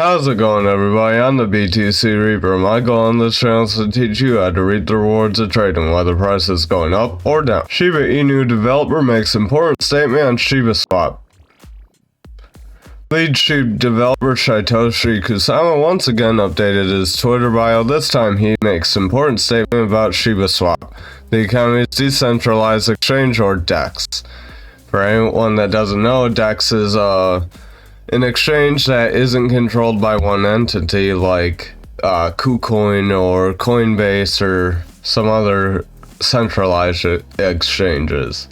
How's it going, everybody? I'm the BTC Reaper. My goal on this channel is to teach you how to reap the rewards of trading, whether price is going up or down. Shiba Inu developer makes important statement on Shiba Swap. Lead Shiba developer Satoshi Kusama once again updated his Twitter bio. This time he makes important statement about Shiba Swap, the economy's decentralized exchange, or DEX. For anyone that doesn't know, DEX is an exchange that isn't controlled by one entity like KuCoin or Coinbase or some other centralized exchanges.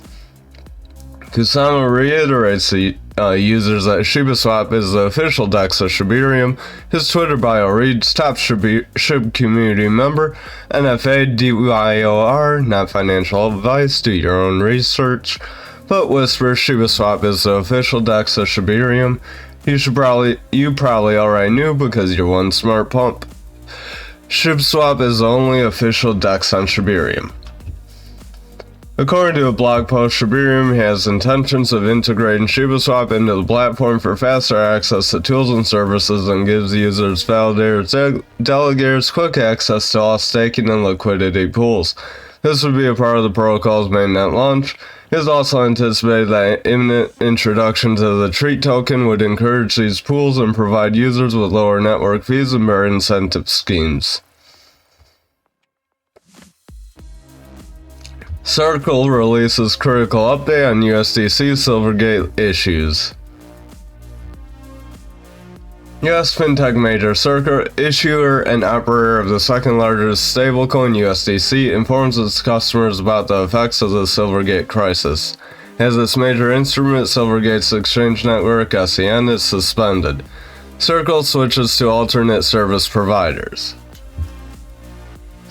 Kusama reiterates to users that ShibaSwap is the official DEX of Shibarium. His Twitter bio reads, top SHIB community member, NFA DYOR, not financial advice, do your own research, but whisper ShibaSwap is the official DEX of Shibarium. You probably already knew because you're one smart pump. ShibaSwap is the only official DEX on Shibarium. According to a blog post, Shibarium has intentions of integrating ShibaSwap into the platform for faster access to tools and services and gives users, validators, delegators quick access to all staking and liquidity pools. This would be a part of the protocol's mainnet launch. It is also anticipated that imminent introduction to the Treat token would encourage these pools and provide users with lower network fees and better incentive schemes. Circle releases critical update on USDC Silvergate issues. US fintech major Circle, issuer and operator of the second largest stablecoin USDC, informs its customers about the effects of the Silvergate crisis. As its major instrument, Silvergate's exchange network SEN, is suspended. Circle switches to alternate service providers.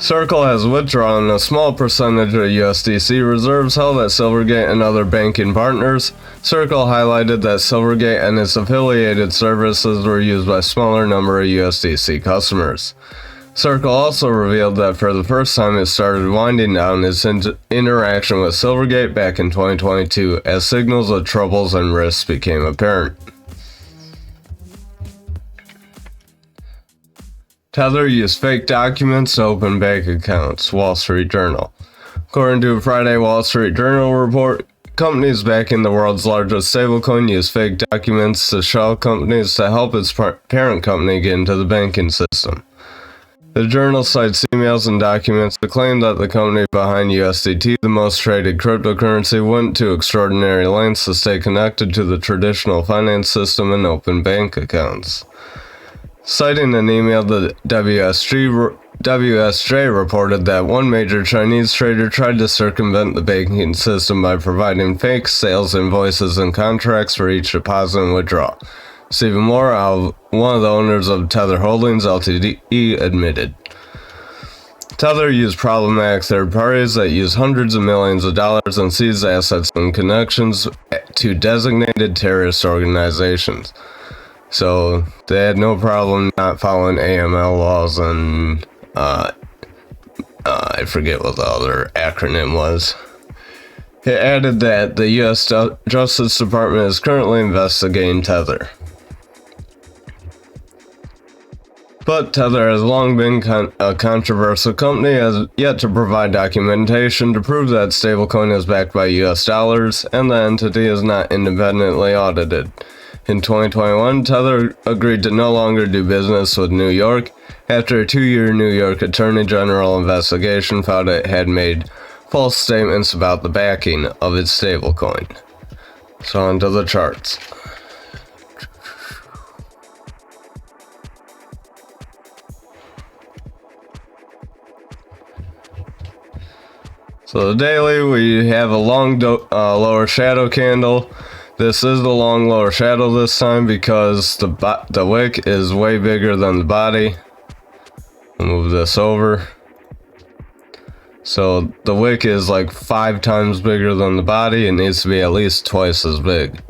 Circle has withdrawn a small percentage of USDC reserves held at Silvergate and other banking partners. Circle highlighted that Silvergate and its affiliated services were used by a smaller number of USDC customers. Circle also revealed that for the first time it started winding down its interaction with Silvergate back in 2022 as signals of troubles and risks became apparent. Tether used fake documents to open bank accounts, Wall Street Journal. According to a Friday Wall Street Journal report, companies backing the world's largest stablecoin use fake documents to shell companies to help its parent company get into the banking system. The journal cites emails and documents to claim that the company behind USDT, the most traded cryptocurrency, went to extraordinary lengths to stay connected to the traditional finance system and open bank accounts. Citing an email, the WSJ reported that one major Chinese trader tried to circumvent the banking system by providing fake sales invoices and contracts for each deposit and withdrawal. Stephen Moore, one of the owners of Tether Holdings Ltd, admitted. Tether used problematic third parties that use hundreds of millions of dollars and seized assets and connections to designated terrorist organizations. So they had no problem not following AML laws and I forget what the other acronym was. It added that the U.S. Justice Department is currently investigating Tether. But Tether has long been a controversial company, has yet to provide documentation to prove that stablecoin is backed by US dollars, and the entity is not independently audited. In 2021, Tether agreed to no longer do business with New York after a 2-year New York Attorney General investigation found it had made false statements about the backing of its stablecoin. So on to the charts. So the daily, we have a long lower shadow candle. This is the long lower shadow this time because the wick is way bigger than the body. I'll move this over. So the wick is like 5 times bigger than the body. It needs to be at least twice as big.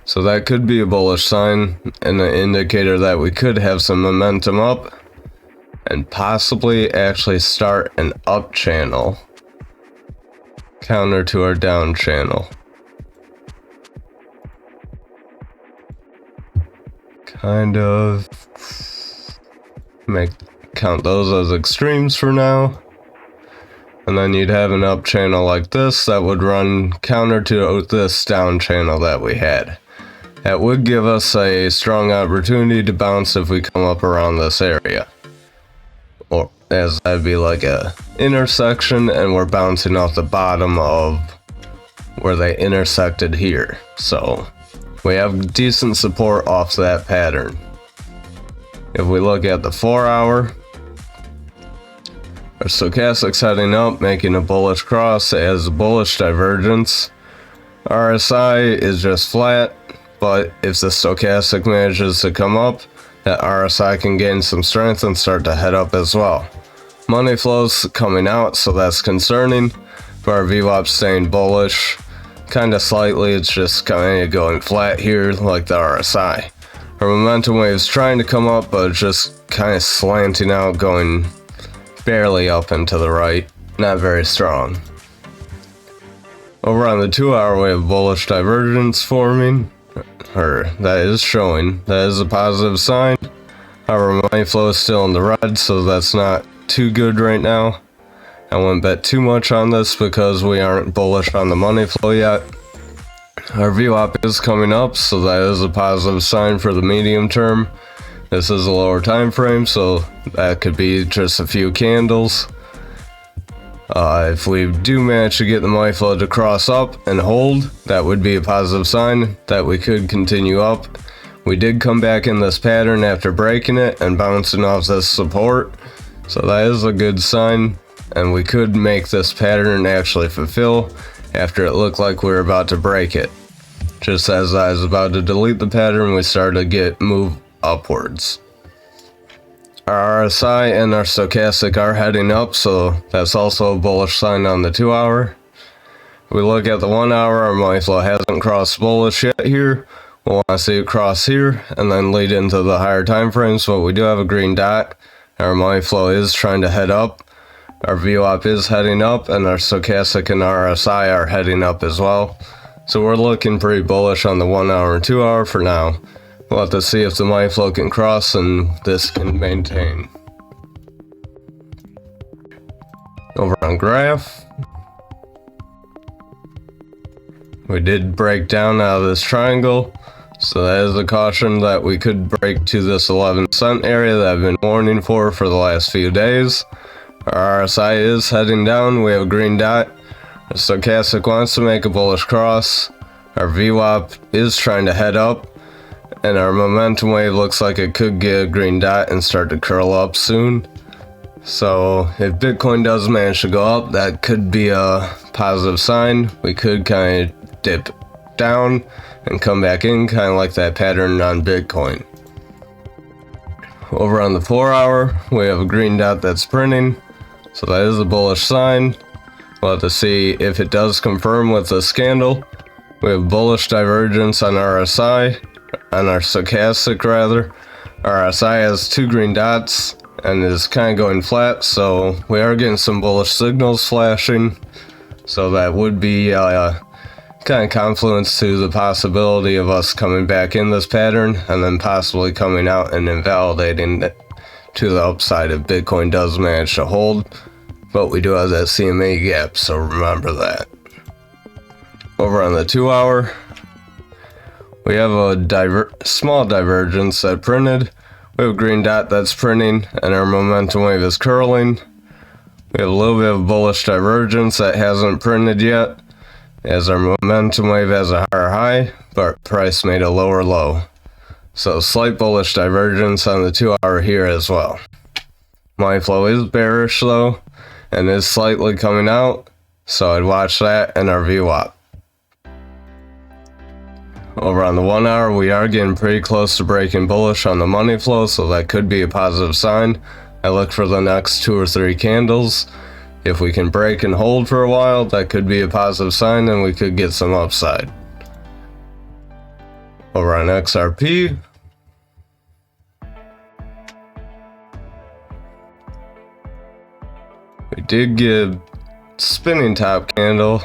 So that could be a bullish sign and an indicator that we could have some momentum up and possibly actually start an up channel counter to our down channel. kind of count those as extremes for now. And then you'd have an up channel like this that would run counter to this down channel that we had. That would give us a strong opportunity to bounce if we come up around this area. Or as that'd be like a intersection, and we're bouncing off the bottom of where they intersected here. So we have decent support off that pattern. If we look at the 4 hour, our stochastic's heading up, making a bullish cross as a bullish divergence. RSI is just flat, but if the stochastic manages to come up, that RSI can gain some strength and start to head up as well. Money flow's coming out, so that's concerning, but our VWAP's staying bullish. Kinda slightly, it's just kinda going flat here like the RSI. Our momentum wave's trying to come up, but it's just kinda slanting out, going barely up and to the right, not very strong. Over on the 2 hour, we have bullish divergence forming, or that is showing. That is a positive sign. Our money flow is still in the red, so that's not too good right now. I wouldn't bet too much on this because we aren't bullish on the money flow yet. Our VWAP is coming up, so that is a positive sign for the medium term. This is a lower time frame, so that could be just a few candles. If we do manage to get the money flow to cross up and hold, that would be a positive sign that we could continue up. We did come back in this pattern after breaking it and bouncing off this support, so that is a good sign, and we could make this pattern actually fulfill after it looked like we were about to break it. Just as I was about to delete the pattern, we started to get move upwards. Our RSI and our stochastic are heading up, so that's also a bullish sign on the 2 hour. We look at the 1 hour, our money flow hasn't crossed bullish yet here. We'll want to see it cross here and then lead into the higher time frames, but we do have a green dot. Our money flow is trying to head up. Our VWAP is heading up, and our stochastic and RSI are heading up as well. So we're looking pretty bullish on the 1 hour and 2 hour for now. We'll have to see if the money flow can cross and this can maintain. Over on graph, we did break down out of this triangle, so that is a caution that we could break to this 11-cent area that I've been warning for the last few days. Our RSI is heading down, we have a green dot. The stochastic wants to make a bullish cross. Our VWAP is trying to head up, and our momentum wave looks like it could get a green dot and start to curl up soon. So if Bitcoin does manage to go up, that could be a positive sign. We could kind of dip down and come back in, kind of like that pattern on Bitcoin. Over on the 4 hour, we have a green dot that's printing, so that is a bullish sign. We'll have to see if it does confirm with this candle. We have bullish divergence on RSI, on our stochastic rather. Our RSI has 2 green dots and is kind of going flat, so we are getting some bullish signals flashing. So that would be kind of confluence to the possibility of us coming back in this pattern and then possibly coming out and invalidating it to the upside if Bitcoin does manage to hold. But we do have that CMA gap, so remember that. Over on the 2 hour, we have a small divergence that printed. We have a green dot that's printing, and our momentum wave is curling. We have a little bit of bullish divergence that hasn't printed yet, as our momentum wave has a higher high, but price made a lower low. So slight bullish divergence on the 2 hour here as well. Money flow is bearish though, and is slightly coming out, so I'd watch that and our VWAP. Over on the 1 hour, we are getting pretty close to breaking bullish on the money flow, so that could be a positive sign. I look for the next 2 or 3 candles. If we can break and hold for a while, that could be a positive sign and we could get some upside. Over on XRP, we did get a spinning top candle.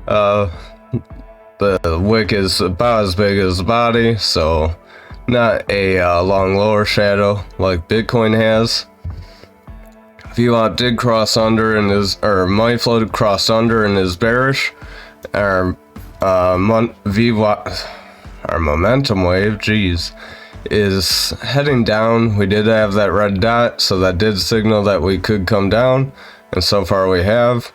The wick is about as big as the body, so not a long lower shadow like Bitcoin has. VWAP did cross under and is, or money flow did cross under and is bearish. Our VWAP, our momentum wave, geez, is heading down. We did have that red dot, so that did signal that we could come down, and so far we have.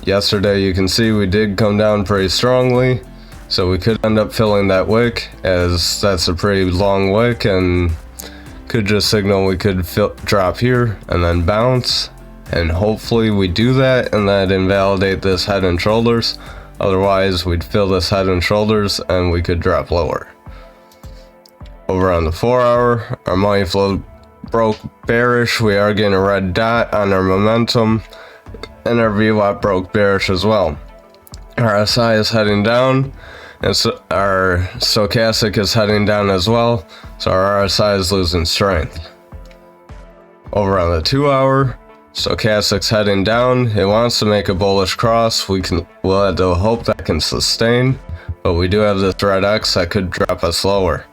Yesterday, you can see we did come down pretty strongly, so we could end up filling that wick, as that's a pretty long wick and could just signal we could drop here and then bounce, and hopefully we do that and that invalidate this head and shoulders. Otherwise, we'd fill this head and shoulders and we could drop lower. Over on the 4 hour, our money flow broke bearish. We are getting a red dot on our momentum, and our VWAP broke bearish as well. Our SI is heading down, and so our stochastic is heading down as well, so our RSI is losing strength. Over on the 2 hour, stochastic's heading down. It wants to make a bullish cross. We'll have to hope that can sustain, but we do have this red X that could drop us lower.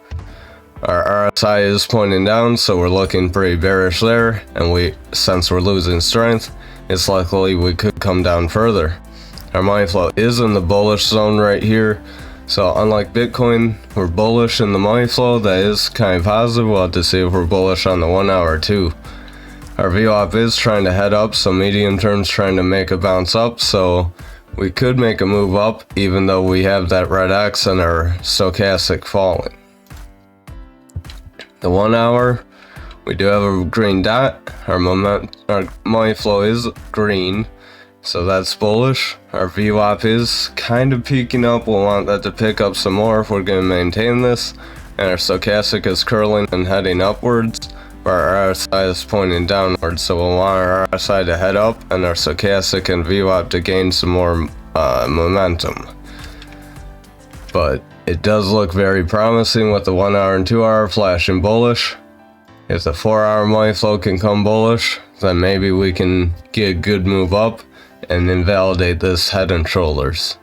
Our RSI is pointing down, so we're looking pretty bearish there, and since we're losing strength, it's likely we could come down further. Our money flow is in the bullish zone right here, so unlike Bitcoin, we're bullish in the money flow. That is kind of positive. We'll have to see if we're bullish on the 1 hour too. Our VWAP is trying to head up, so medium term's trying to make a bounce up, so we could make a move up even though we have that red X and our stochastic falling. The 1 hour, we do have a green dot. Our money flow is green, so that's bullish. Our VWAP is kind of peaking up. We'll want that to pick up some more if we're going to maintain this. And our stochastic is curling and heading upwards, where our RSI is pointing downwards. So we'll want our RSI to head up and our stochastic and VWAP to gain some more momentum. But it does look very promising with the 1 hour and 2 hour flashing bullish. If the 4 hour money flow can come bullish, then maybe we can get a good move up and invalidate this head and shoulders.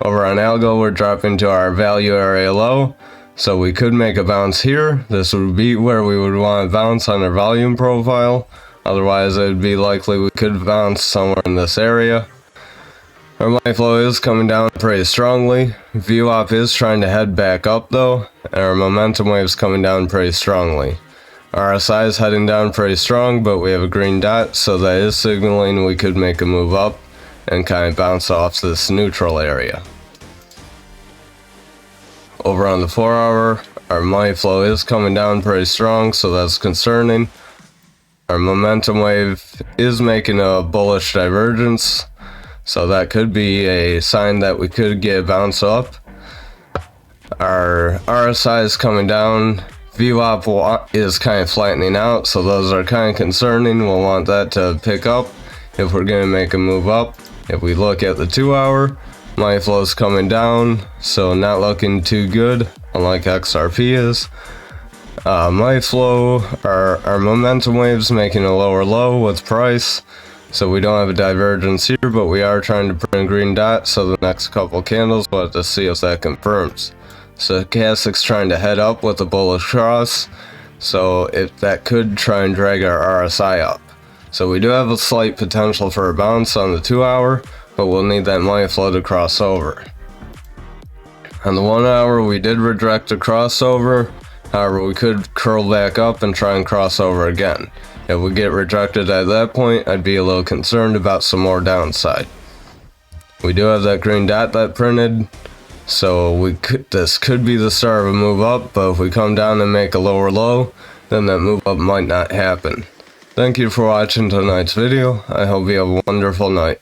Over on algo, we're dropping to our value area low, so we could make a bounce here. This would be where we would want to bounce on our volume profile. Otherwise, it would be likely we could bounce somewhere in this area. Our money flow is coming down pretty strongly. VWAP is trying to head back up though, and our momentum wave is coming down pretty strongly. RSI is heading down pretty strong, but we have a green dot, so that is signaling we could make a move up and kind of bounce off this neutral area. Over on the 4 hour, our money flow is coming down pretty strong, so that's concerning. Our momentum wave is making a bullish divergence, so that could be a sign that we could get a bounce up. Our RSI is coming down. VWAP is kind of flattening out, so those are kind of concerning. We'll want that to pick up if we're going to make a move up. If we look at the 2 hour, money flow is coming down, so not looking too good, unlike XRP is. Money flow, our momentum waves making a lower low with price, so we don't have a divergence here, but we are trying to print a green dot, so the next couple candles we'll have to see if that confirms. Stochastic's trying to head up with a bullish cross, so if that could try and drag our RSI up. So we do have a slight potential for a bounce on the 2 hour, but we'll need that money flow to cross over. On the 1 hour, we did reject a crossover. However, we could curl back up and try and cross over again. If we get rejected at that point, I'd be a little concerned about some more downside. We do have that green dot that printed, so this could be the start of a move up, but if we come down and make a lower low, then that move up might not happen. Thank you for watching tonight's video. I hope you have a wonderful night.